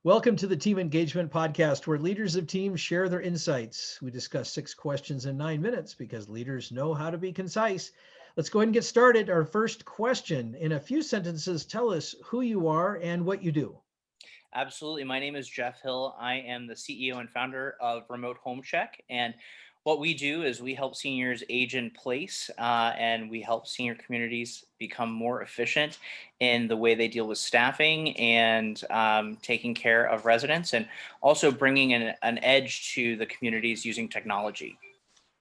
Welcome to the Team Engagement Podcast, where leaders of teams share their insights. We discuss 6 questions in 9 minutes because leaders know how to be concise. Let's go ahead and get started. Our first question, in a few sentences, tell us who you are and what you do. Absolutely. My name is Jeff Hill. I am the CEO and founder of Remote Home Check. And what we do is we help seniors age in place and we help senior communities become more efficient in the way they deal with staffing and taking care of residents and also bringing an edge to the communities using technology.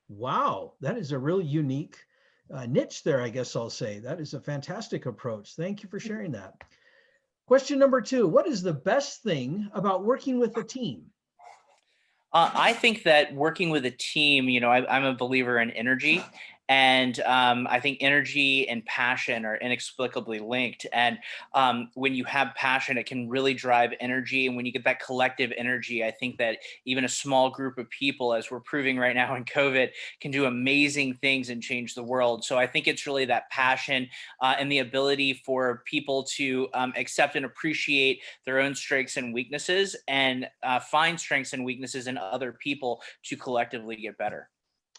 Wow, that is a really unique niche there, I guess I'll say. That is a fantastic approach. Thank you for sharing that. Question number two, what is the best thing about working with a team? I think that working with a team, I'm a believer in energy. And I think energy and passion are inexplicably linked. And when you have passion, it can really drive energy. And when you get that collective energy, I think that even a small group of people, as we're proving right now in COVID, can do amazing things and change the world. So I think it's really that passion and the ability for people to accept and appreciate their own strengths and weaknesses and find strengths and weaknesses in other people to collectively get better.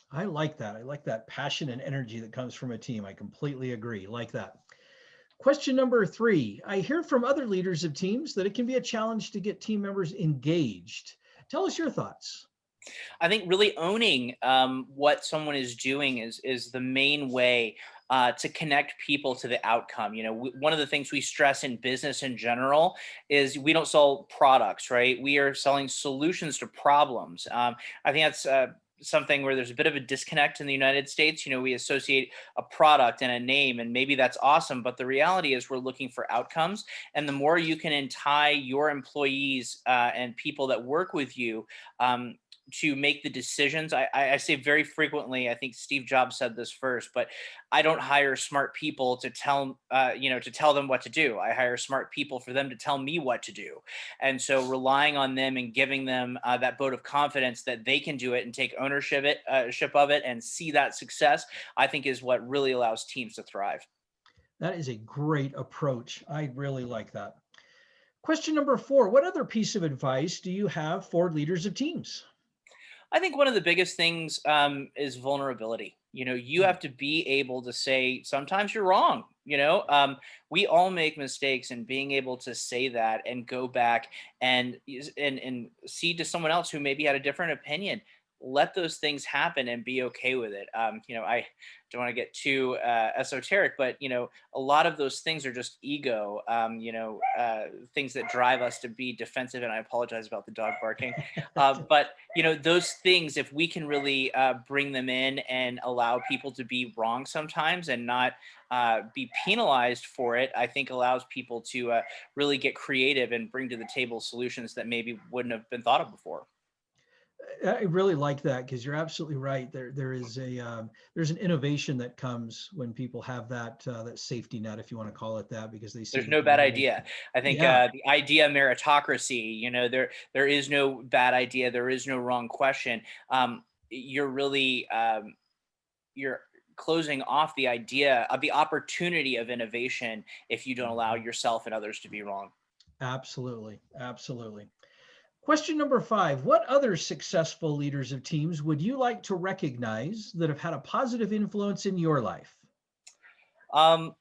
I like that. I like that passion and energy that comes from a team. I completely agree. Like that. Question number three. I hear from other leaders of teams that it can be a challenge to get team members engaged. Tell us your thoughts. I think really owning what someone is doing is the main way to connect people to the outcome. One of the things we stress in business in general is we don't sell products, right? We are selling solutions to problems. I think that's something where there's a bit of a disconnect in the United States. We associate a product and a name, and maybe that's awesome, but the reality is we're looking for outcomes. And the more you can untie your employees and people that work with you to make the decisions. I say very frequently, I think Steve Jobs said this first, but I don't hire smart people to tell them what to do. I hire smart people for them to tell me what to do. And so relying on them and giving them that vote of confidence that they can do it and take ownership ship of it and see that success, I think is what really allows teams to thrive. That is a great approach. I really like that. Question number four. What other piece of advice do you have for leaders of teams? I think one of the biggest things is vulnerability. You Hmm. have to be able to say sometimes you're wrong. We all make mistakes, and being able to say that and go back and see to someone else who maybe had a different opinion. Let those things happen and be okay with it. I don't want to get too esoteric, but a lot of those things are just ego. Things that drive us to be defensive. And I apologize about the dog barking. But those things, if we can really bring them in and allow people to be wrong sometimes and not be penalized for it, I think allows people to really get creative and bring to the table solutions that maybe wouldn't have been thought of before. I really like that because you're absolutely right. There is there's an innovation that comes when people have that safety net, if you want to call it that, because they see There's that no they're bad really, idea. I think yeah, the idea meritocracy. There is no bad idea. There is no wrong question. You're really you're closing off the idea of the opportunity of innovation if you don't allow yourself and others to be wrong. absolutely, absolutely. Question number five. What other successful leaders of teams would you like to recognize that have had a positive influence in your life? Um,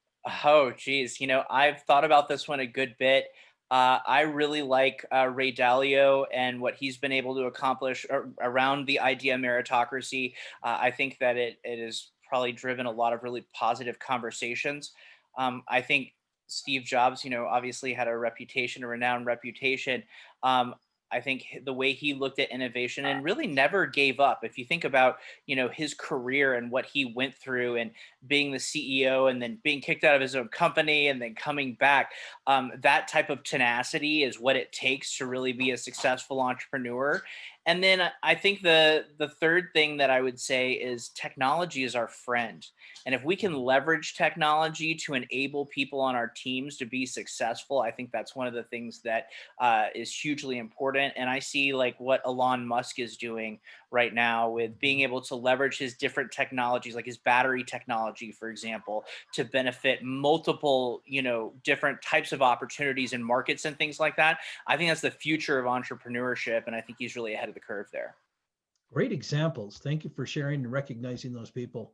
oh, geez. I've thought about this one a good bit. I really like Ray Dalio and what he's been able to accomplish around the idea meritocracy. I think that it has probably driven a lot of really positive conversations. I think Steve Jobs, obviously had a reputation, a renowned reputation. Um, I think the way he looked at innovation and really never gave up. If you think about, his career and what he went through and being the CEO and then being kicked out of his own company and then coming back. That type of tenacity is what it takes to really be a successful entrepreneur. And then I think the third thing that I would say is technology is our friend. And if we can leverage technology to enable people on our teams to be successful, I think that's one of the things that is hugely important. And I see like what Elon Musk is doing right now with being able to leverage his different technologies, like his battery technology, for example, to benefit multiple, different types of opportunities and markets and things like that. I think that's the future of entrepreneurship. And I think he's really ahead of the curve there. Great examples. Thank you for sharing and recognizing those people.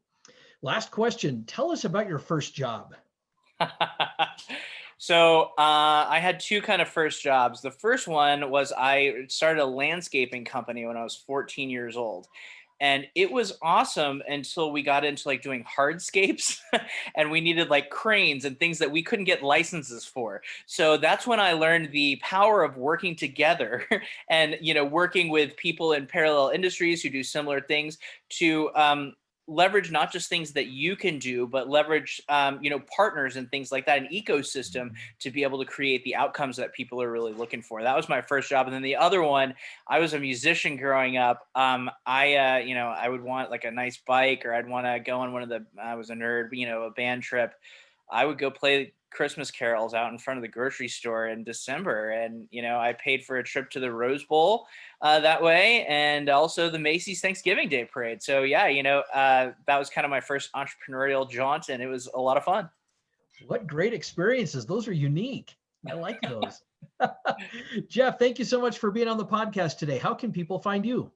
Last question. Tell us about your first job. So I had two kind of first jobs. The first one was I started a landscaping company when I was 14 years old. And it was awesome until we got into like doing hardscapes and we needed like cranes and things that we couldn't get licenses for. So that's when I learned the power of working together and, working with people in parallel industries who do similar things to leverage not just things that you can do, but leverage, partners and things like that, an ecosystem to be able to create the outcomes that people are really looking for. That was my first job. And then the other one, I was a musician growing up. I would want like a nice bike, or I'd want to go on I was a nerd, a band trip. I would go play Christmas carols out in front of the grocery store in December. And, I paid for a trip to the Rose Bowl that way, and also the Macy's Thanksgiving Day Parade. So yeah, that was kind of my first entrepreneurial jaunt, and it was a lot of fun. What great experiences. Those are unique. I like those. Jeff, thank you so much for being on the podcast today. How can people find you?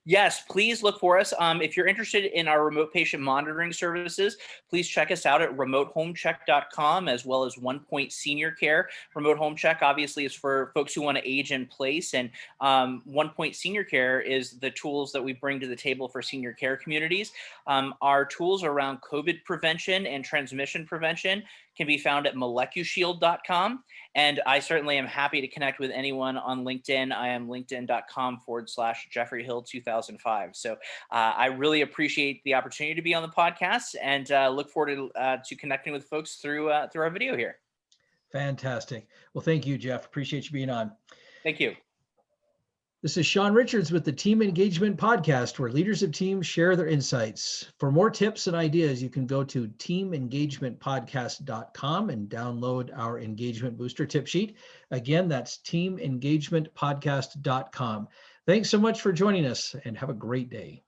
Yes, please look for us. If you're interested in our remote patient monitoring services, please check us out at remotehomecheck.com, as well as 1 Point Senior Care. Remote Home Check obviously is for folks who want to age in place, and 1 Point Senior Care is the tools that we bring to the table for senior care communities. Our tools around COVID prevention and transmission prevention can be found at molecushield.com. And I certainly am happy to connect with anyone on LinkedIn. I am linkedin.com/Jeffrey Hill 2005. So I really appreciate the opportunity to be on the podcast, and look forward to connecting with folks through our video here. Fantastic. Well, thank you, Jeff. Appreciate you being on. Thank you. This is Sean Richards with the Team Engagement Podcast, where leaders of teams share their insights. For more tips and ideas, you can go to teamengagementpodcast.com and download our engagement booster tip sheet. Again, that's teamengagementpodcast.com. Thanks so much for joining us, and have a great day.